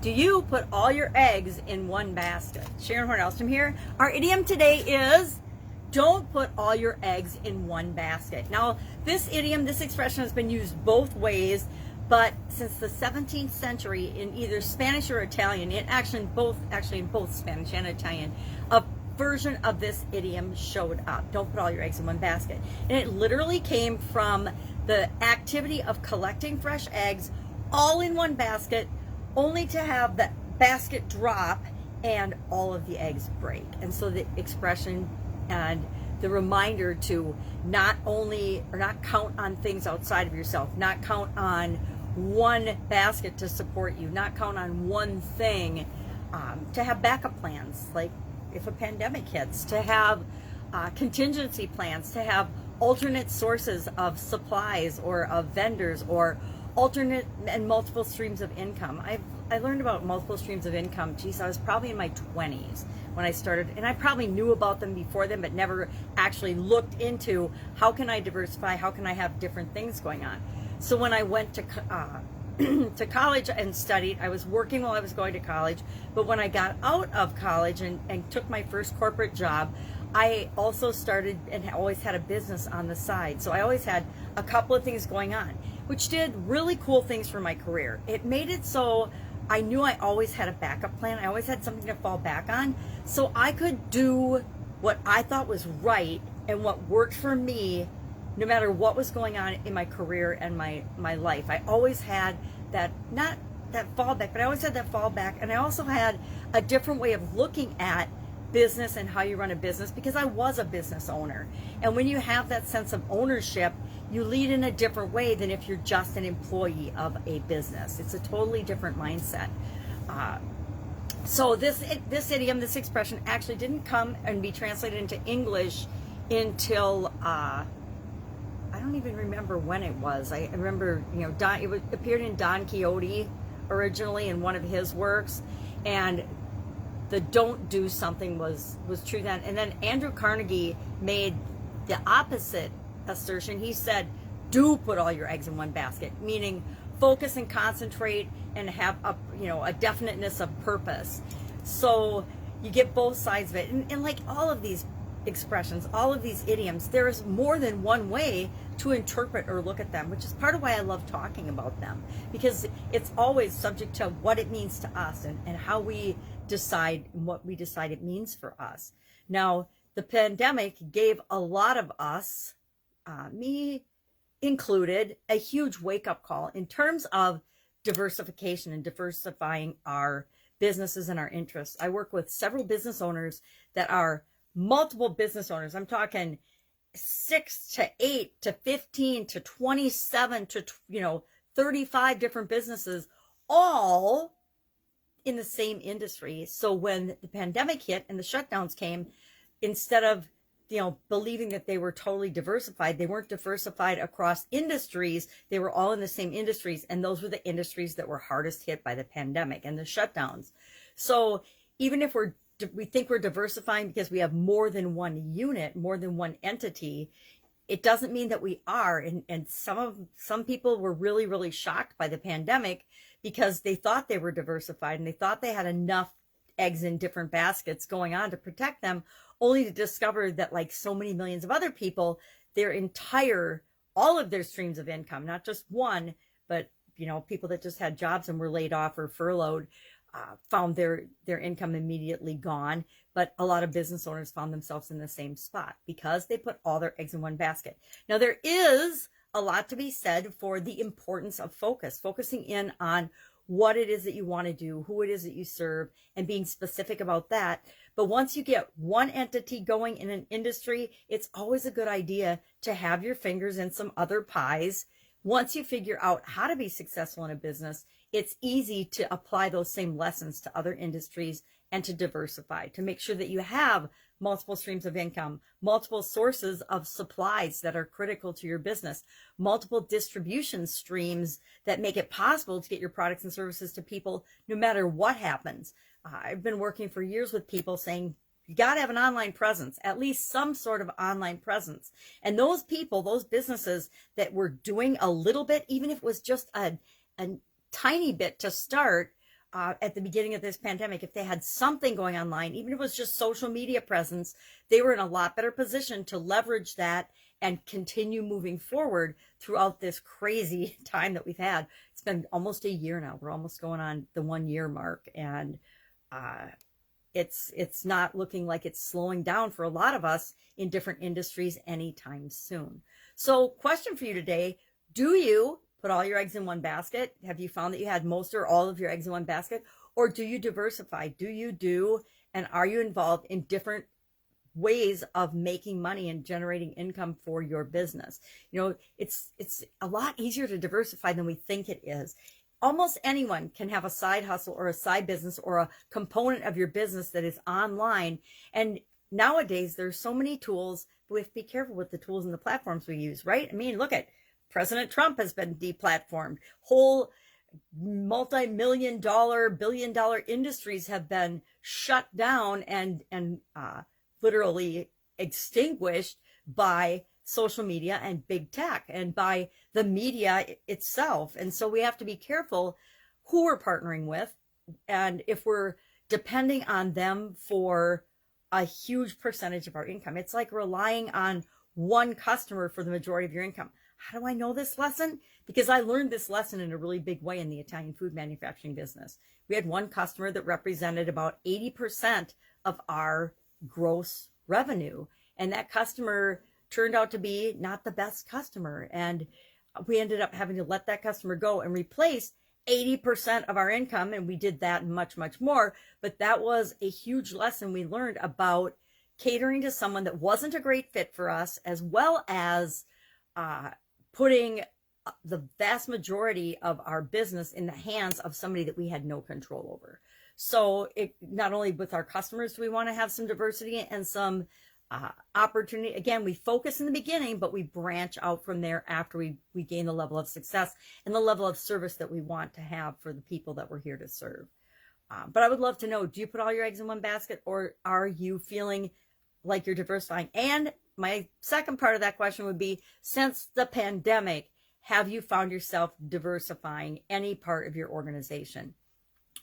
Do you put all your eggs in one basket? Sharon Horne-Ellstrom here. Our idiom today is, don't put all your eggs in one basket. Now, this idiom, this expression has been used both ways, but since the 17th century in either Spanish or Italian, actually in both Spanish and Italian, a version of this idiom showed up. Don't put all your eggs in one basket. And it literally came from the activity of collecting fresh eggs all in one basket, only to have the basket drop and all of the eggs break. And so the expression and the reminder to not count on things outside of yourself, not count on one basket to support you, not count on one thing, to have backup plans, like if a pandemic hits, to have contingency plans, to have alternate sources of supplies or of vendors, or alternate and multiple streams of income. I learned about multiple streams of income, I was probably in my 20s when I started, and I probably knew about them before then, but never actually looked into how can I diversify, how can I have different things going on. So when I went to to college and studied, I was working while I was going to college, but when I got out of college and took my first corporate job, I also started and always had a business on the side. So I always had a couple of things going on, which did really cool things for my career. It made it so I knew I always had a backup plan. I always had something to fall back on, so I could do what I thought was right and what worked for me no matter what was going on in my career and my life. I always had that, not that fallback, but I always had that fallback, and I also had a different way of looking at business and how you run a business, because I was a business owner. And when you have that sense of ownership, you lead in a different way than if you're just an employee of a business. It's a totally different mindset. So this idiom, this expression actually didn't come and be translated into English until I don't even remember when it was. I remember, it appeared in Don Quixote originally in one of his works, and the don't do something was true then. And then Andrew Carnegie made the opposite assertion. He said, do put all your eggs in one basket, meaning focus and concentrate and have a definiteness of purpose. So you get both sides of it. And like all of these expressions, all of these idioms, there is more than one way to interpret or look at them, which is part of why I love talking about them, because it's always subject to what it means to us and how we decide what we decide it means for us. Now, the pandemic gave a lot of us, me included, a huge wake-up call in terms of diversification and diversifying our businesses and our interests. I work with several business owners that are multiple business owners. I'm talking 6 to 8 to 15 to 27 to 35 different businesses, all in the same industry. So when the pandemic hit and the shutdowns came, instead of believing that they were totally diversified, they weren't diversified across industries. They were all in the same industries, and those were the industries that were hardest hit by the pandemic and the shutdowns. So even if we think we're diversifying because we have more than one unit, more than one entity, it doesn't mean that we are. And some people were really, really shocked by the pandemic because they thought they were diversified and they thought they had enough eggs in different baskets going on to protect them, only to discover that, like so many millions of other people, all of their streams of income, not just one, but people that just had jobs and were laid off or furloughed, found their income immediately gone. But a lot of business owners found themselves in the same spot because they put all their eggs in one basket. Now, there is a lot to be said for the importance of focusing in on what it is that you want to do, who it is that you serve, and being specific about that. But once you get one entity going in an industry, it's always a good idea to have your fingers in some other pies. Once you figure out how to be successful in a business, it's easy to apply those same lessons to other industries and to diversify, to make sure that you have multiple streams of income, multiple sources of supplies that are critical to your business, multiple distribution streams that make it possible to get your products and services to people no matter what happens. I've been working for years with people saying, you got to have an online presence, at least some sort of online presence. And those people, those businesses that were doing a little bit, even if it was just a tiny bit to start, at the beginning of this pandemic, if they had something going online, even if it was just social media presence, they were in a lot better position to leverage that and continue moving forward throughout this crazy time that we've had. It's been almost a year now. We're almost going on the 1 year mark, and it's not looking like it's slowing down for a lot of us in different industries anytime soon. So, question for you today: do you put all your eggs in one basket? Have you found that you had most or all of your eggs in one basket? Or do you diversify? And are you involved in different ways of making money and generating income for your business? You know, it's a lot easier to diversify than we think it is. Almost anyone can have a side hustle or a side business or a component of your business that is online. And nowadays, there's so many tools, but we have to be careful with the tools and the platforms we use, right? I mean, look at President Trump has been deplatformed. Whole multi-million-dollar, billion-dollar industries have been shut down and literally extinguished by social media and big tech and by the media itself. And so we have to be careful who we're partnering with, and if we're depending on them for a huge percentage of our income. It's like relying on one customer for the majority of your income. How do I know this lesson? Because I learned this lesson in a really big way in the Italian food manufacturing business. We had one customer that represented about 80% of our gross revenue. And that customer turned out to be not the best customer. And we ended up having to let that customer go and replace 80% of our income. And we did that and much, much more. But that was a huge lesson we learned about catering to someone that wasn't a great fit for us, as well as putting the vast majority of our business in the hands of somebody that we had no control over. So not only with our customers do we want to have some diversity and some opportunity. Again, we focus in the beginning, but we branch out from there after we gain the level of success and the level of service that we want to have for the people that we're here to serve. But I would love to know, do you put all your eggs in one basket, or are you feeling like you're diversifying? And my second part of that question would be, since the pandemic, have you found yourself diversifying any part of your organization?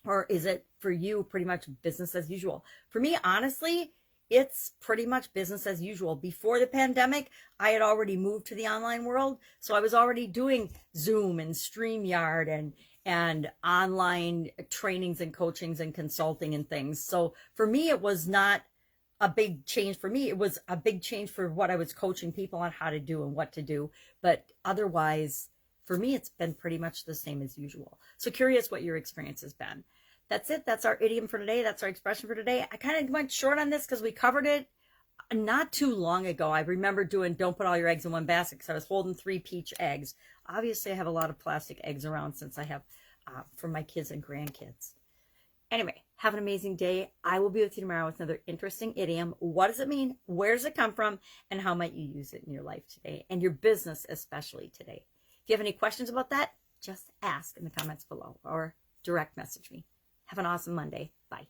Or is it for you pretty much business as usual? For me, honestly, it's pretty much business as usual. Before the pandemic, I had already moved to the online world. So I was already doing Zoom and StreamYard and online trainings and coachings and consulting and things. So for me, it was not a big change for me. It was a big change for what I was coaching people on how to do and what to do. But otherwise, for me, it's been pretty much the same as usual. So curious what your experience has been. That's it. That's our idiom for today. That's our expression for today. I kind of went short on this because we covered it not too long ago. I remember doing don't put all your eggs in one basket because I was holding 3 peach eggs. Obviously, I have a lot of plastic eggs around since I have for my kids and grandkids. Anyway, have an amazing day. I will be with you tomorrow with another interesting idiom. What does it mean? Where does it come from? And how might you use it in your life today and your business, especially today? If you have any questions about that, just ask in the comments below or direct message me. Have an awesome Monday. Bye.